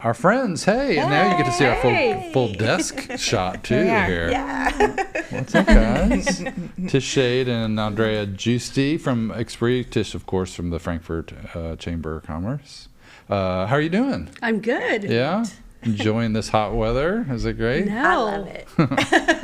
Our friends, hey, and now you get to see our full desk shot too here. Yeah. What's up, guys? Tish Shade and Andrea Giusti from Expree. Tish, of course, from the Frankfurt Chamber of Commerce. How are you doing? I'm good. Yeah? Enjoying this hot weather? Is it great? No. I love it.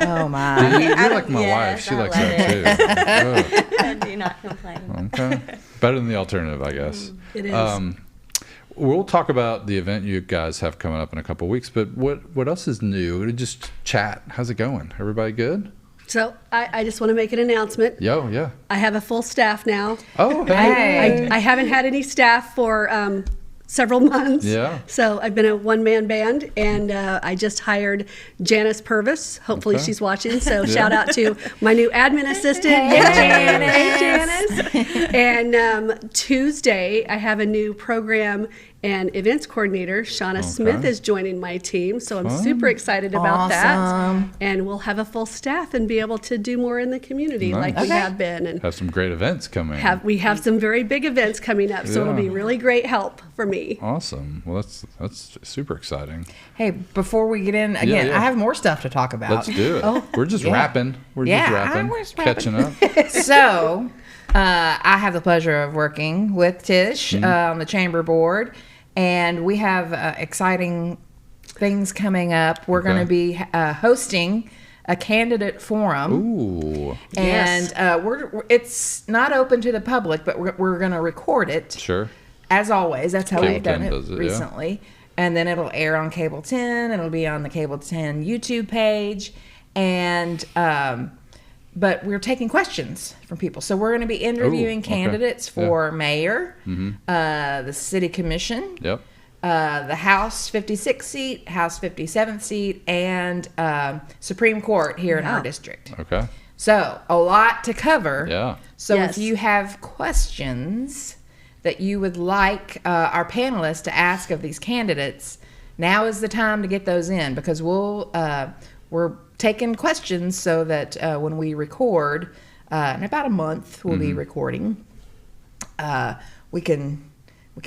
Oh, my. You're like my wife. She likes that too. I do not complain. Okay. Better than the alternative, I guess. It is. We'll talk about the event you guys have coming up in a couple of weeks, but what else is new? Just chat. How's it going? Everybody good? So I just want to make an announcement. Yeah. I have a full staff now. Oh, hey. I haven't had any staff for several months. Yeah. So I've been a one-man band, and I just hired Janice Purvis. Hopefully she's watching. So shout out to my new admin assistant, Janice. And Tuesday, I have a new program and events coordinator. Shauna Smith is joining my team. So I'm super excited about that. And we'll have a full staff and be able to do more in the community like we have been. And have some great events coming. We have some very big events coming up, so it'll be really great help for me. Awesome. Well, that's super exciting. Hey, before we get in, again, I have more stuff to talk about. Let's do it. We're just wrapping. We're just wrapping. Catching up. So, I have the pleasure of working with Tish on the chamber board, and we have exciting things coming up. We're going to be hosting a candidate forum. Ooh. And it's not open to the public, but we're going to record it. Sure. As always, that's how we've done it recently. Yeah. And then it'll air on Cable 10, and it'll be on the Cable 10 YouTube page. And but we're taking questions from people. So we're going to be interviewing candidates for mayor, the city commission, the House 56th seat, House 57th seat, and Supreme Court here in our district. Okay. So a lot to cover. Yeah. So if you have questions that you would like our panelists to ask of these candidates, now is the time to get those in, because we're taking questions so that when we record, in about a month we'll be recording, we can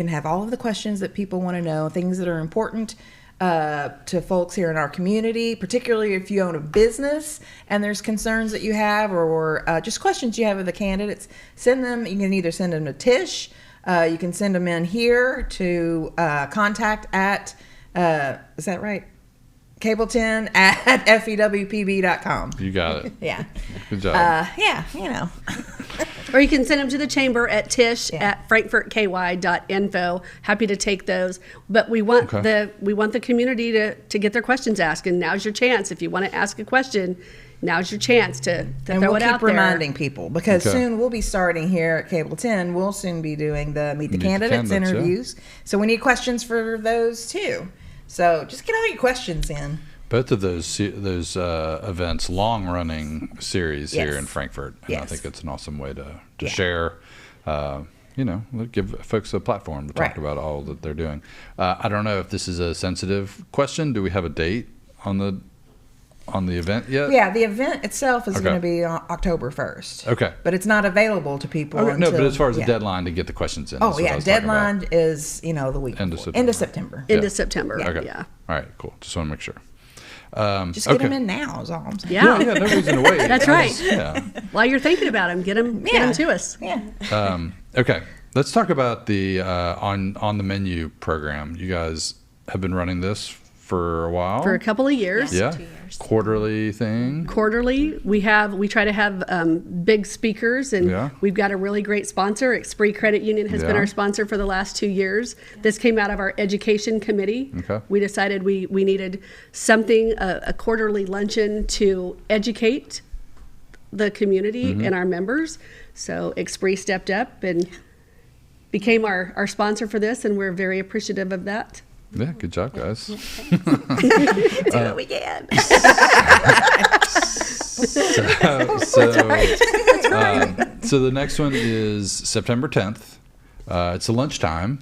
have all of the questions that people want to know, things that are important to folks here in our community, particularly if you own a business and there's concerns that you have or just questions you have of the candidates. Send them. You can either send them to Tish. You can send them in here to contact at, is that right? Cable10 at fewpb.com. You got it. Yeah. Good job. Or you can send them to the chamber at Tish at frankfurtky.info. Happy to take those. But we want the community to get their questions asked, and now's your chance. If you want to ask a question, now's your chance to throw it out there. And we'll keep reminding people, because soon we'll be starting here at Cable 10. We'll soon be doing the Meet the Candidates interviews. So we need questions for those too. So just get all your questions in. Both of those events, long-running series here in Frankfurt, and I think it's an awesome way to share. Give folks a platform to talk about all that they're doing. I don't know if this is a sensitive question. Do we have a date on the event yet? Yeah, the event itself is going to be on October 1st. Okay. But it's not available to people until... No, but as far as the deadline to get the questions in. Deadline is, the week End of before. September. End of September. End of September. Okay. Yeah. All right, cool. Just want to make sure. Just get them in now is all I'm saying. Yeah. No reason to wait. That's right. While you're thinking about them, get them to us. Yeah. Okay. Let's talk about the on the menu program. You guys have been running this for a while. For a couple of years. Yeah. 2 years. Quarterly thing. Quarterly. We try to have big speakers, and we've got a really great sponsor. Expree Credit Union has been our sponsor for the last 2 years. This came out of our education committee. Okay. We decided we needed something, a quarterly luncheon to educate the community and our members. So Expree stepped up and became our sponsor for this, and we're very appreciative of that. Yeah, good job, guys. Do what we can. So the next one is September 10th. It's a lunchtime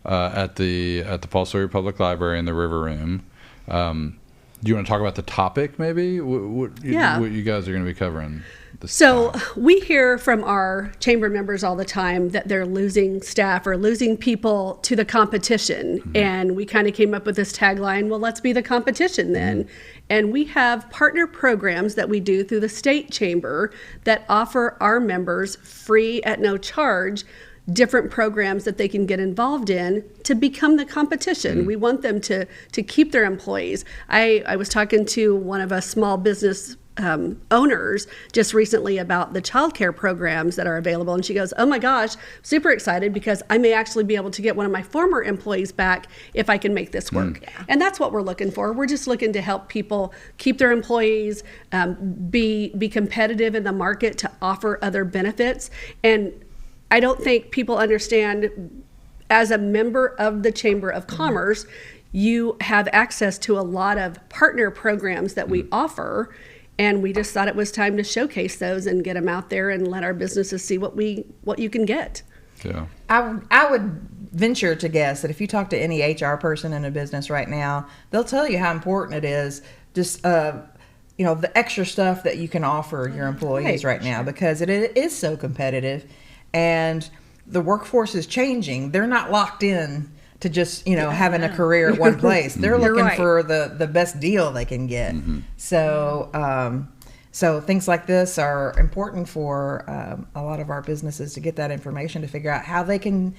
at the Paul Sawyer Public Library in the River Room. Do you want to talk about the topic, maybe? What you guys are going to be covering this So time? we hear from our chamber members all the time that they're losing staff or losing people to the competition. And we kind of came up with this tagline, well, let's be the competition then. And we have partner programs that we do through the state chamber that offer our members free at no charge different programs that they can get involved in to become the competition. We want them to keep their employees. I was talking to one of us small business owners just recently about the childcare programs that are available, and she goes, oh my gosh, super excited because I may actually be able to get one of my former employees back if I can make this work. And that's what we're looking for. We're just looking to help people keep their employees, be competitive in the market to offer other benefits. And I don't think people understand, as a member of the Chamber of Commerce, you have access to a lot of partner programs that we offer. And we just thought it was time to showcase those and get them out there and let our businesses see what you can get. Yeah. I would venture to guess that if you talk to any HR person in a business right now, they'll tell you how important it is just the extra stuff that you can offer your employees right now, because it is so competitive and the workforce is changing. They're not locked in to just, having a career at one place. They're looking for the best deal they can get. So things like this are important for a lot of our businesses to get that information, to figure out how they can,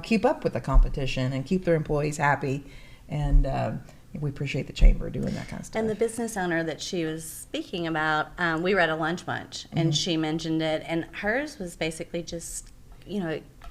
keep up with the competition and keep their employees happy. And we appreciate the chamber doing that kind of stuff. And the business owner that she was speaking about, we were at a lunch and she mentioned it, and hers was basically just,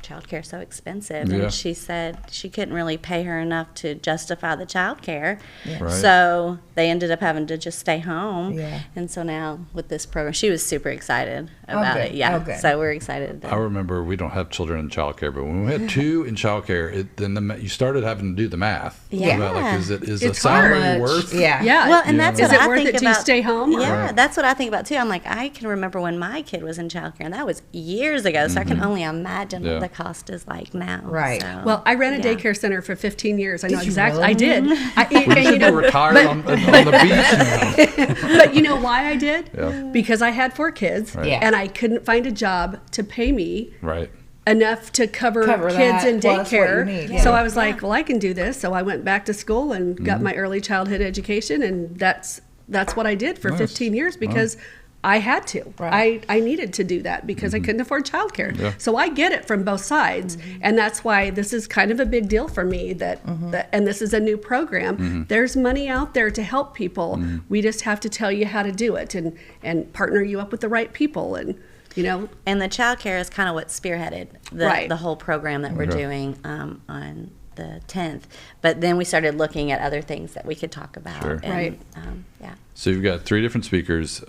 childcare is so expensive, and she said she couldn't really pay her enough to justify the childcare, so they ended up having to just stay home. And so now with this program, she was super excited about it. So we're excited. I remember, we don't have children in childcare, but when we had two in childcare, then you started having to do the math about, like, is a salary worth? Well, and that's what I think about. To stay home? That's what I think about too. I'm like, I can remember when my kid was in childcare, and that was years ago, so I can only imagine what the cost is like now. So, well, I ran a daycare center for 15 years. I know exactly. Really? I did. We should be retired on the beach now. But you know why I did? Because I had 4 kids, and I couldn't find a job to pay me enough to cover kids in daycare. So I was like, well, I can do this. So I went back to school and got my early childhood education, and that's what I did for 15 years because I had to. I needed to do that because I couldn't afford childcare. So I get it from both sides, and that's why this is kind of a big deal for me. And this is a new program. There's money out there to help people. We just have to tell you how to do it and partner you up with the right people, and And the childcare is kind of what spearheaded the whole program that we're doing on the 10th. But then we started looking at other things that we could talk about. So you've got 3 different speakers.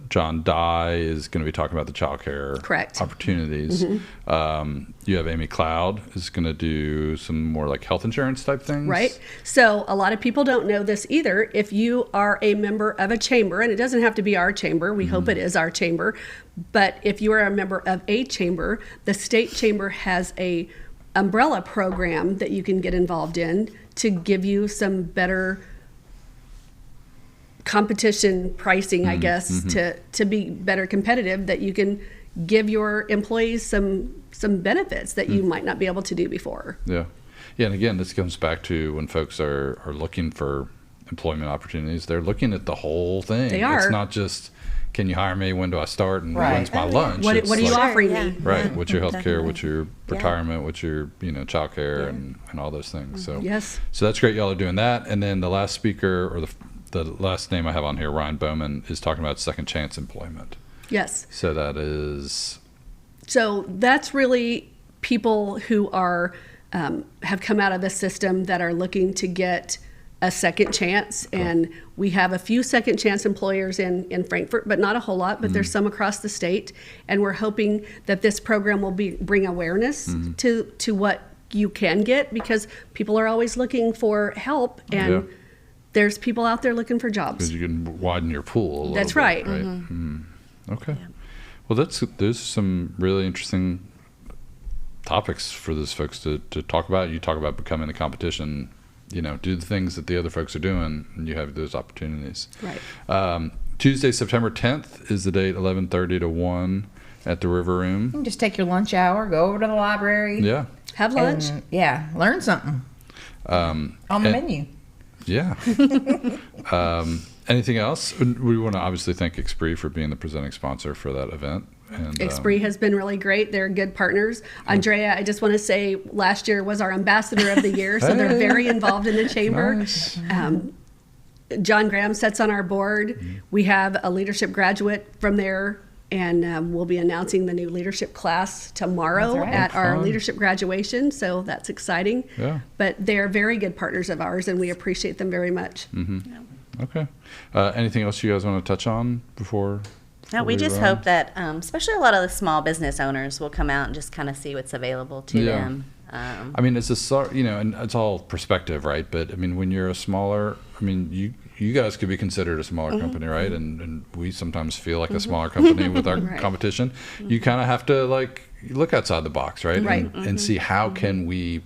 John Dye is going to be talking about the childcare opportunities. You have Amy Cloud is going to do some more like health insurance type things. So a lot of people don't know this either. If you are a member of a chamber, and it doesn't have to be our chamber, we hope it is our chamber, but if you are a member of a chamber, the state chamber has a umbrella program that you can get involved in to give you some better competition pricing, I guess, to be better competitive, that you can give your employees some benefits that you might not be able to do before. And again, this comes back to when folks are looking for employment opportunities, they're looking at the whole thing. They are. It's not just, can you hire me? When do I start? And when's my lunch? What are you offering me? What's your health care? What's your retirement? What's your child care and all those things. So that's great. Y'all are doing that. And then the last speaker, or the last name I have on here, Ryan Bowman, is talking about second chance employment. So that's really people who are have come out of the system that are looking to get a second chance. And we have a few second chance employers in Frankfort, but not a whole lot, but there's some across the state. And we're hoping that this program will bring awareness to what you can get, because people are always looking for help, and there's people out there looking for jobs. Because you can widen your pool a little That's bit, right. Okay. Well, there's some really interesting topics for those folks to talk about. You talk about becoming the competition, do the things that the other folks are doing, and you have those opportunities. Tuesday, September 10th is the date, 11:30 to 1 at the River Room. You can just take your lunch hour, go over to the library. Yeah. Have lunch. Learn something on the menu. Yeah. Anything else? We want to obviously thank Expree for being the presenting sponsor for that event. And, Expree has been really great. They're good partners. Andrea, I just want to say, last year was our ambassador of the year, so they're very involved in the chamber. Nice. John Graham sits on our board. We have a leadership graduate from there, and we'll be announcing the new leadership class tomorrow at our leadership graduation, so that's exciting. Yeah. But they're very good partners of ours, and we appreciate them very much. Mm-hmm. Yeah. Okay. Anything else you guys want to touch on before? No, we just hope that, especially a lot of the small business owners will come out and just kind of see what's available to them. I mean, it's and it's all perspective, right? But I mean, when you're a smaller, you guys could be considered a smaller company, right? And we sometimes feel like a smaller company with our competition. You kind of have to look outside the box, right? Right. And see how can we,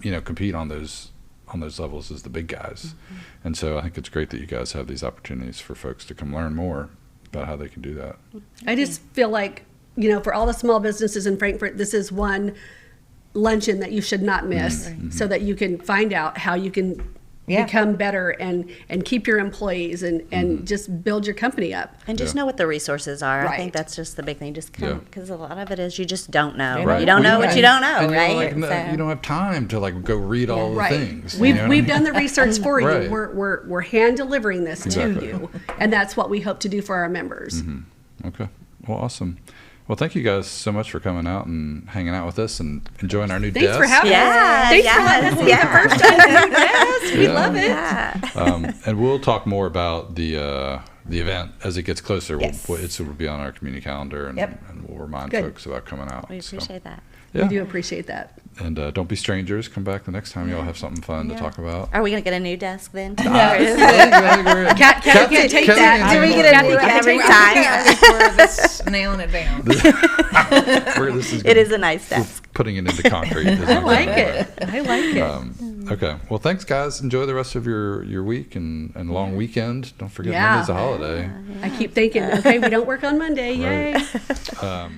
compete on those levels as the big guys. And so I think it's great that you guys have these opportunities for folks to come learn more about how they can do that. I just feel like, for all the small businesses in Frankfort, this is one luncheon that you should not miss, so that you can find out how you can become better and keep your employees and just build your company up. And just know what the resources are. Right. I think that's just the big thing. Just come, because a lot of it is you just don't know. Right. You don't know what you don't know, And right? you don't have time to go read all the things. We've done the research for Right. you. We're hand delivering this to you, and that's what we hope to do for our members. Okay. Well, awesome. Well, thank you guys so much for coming out and hanging out with us and enjoying our new Thanks desk. for having us. Thanks for letting us be the first time. Yes, we love it. Yeah. And we'll talk more about the event as it gets closer. Yes. It will be on our community calendar, and we'll remind folks about coming out. We appreciate that. Yeah. We do appreciate that. And don't be strangers. Come back the next time. You'll have something fun to talk about. Are we going to get a new desk then? Cat can take that. Do we get a new every time? We're just nailing it down. It is a nice desk. Putting it into concrete. I like it. Okay. Well, thanks, guys. Enjoy the rest of your week and long weekend. Don't forget Monday's a holiday. I keep thinking, okay, we don't work on Monday. Yay. Right.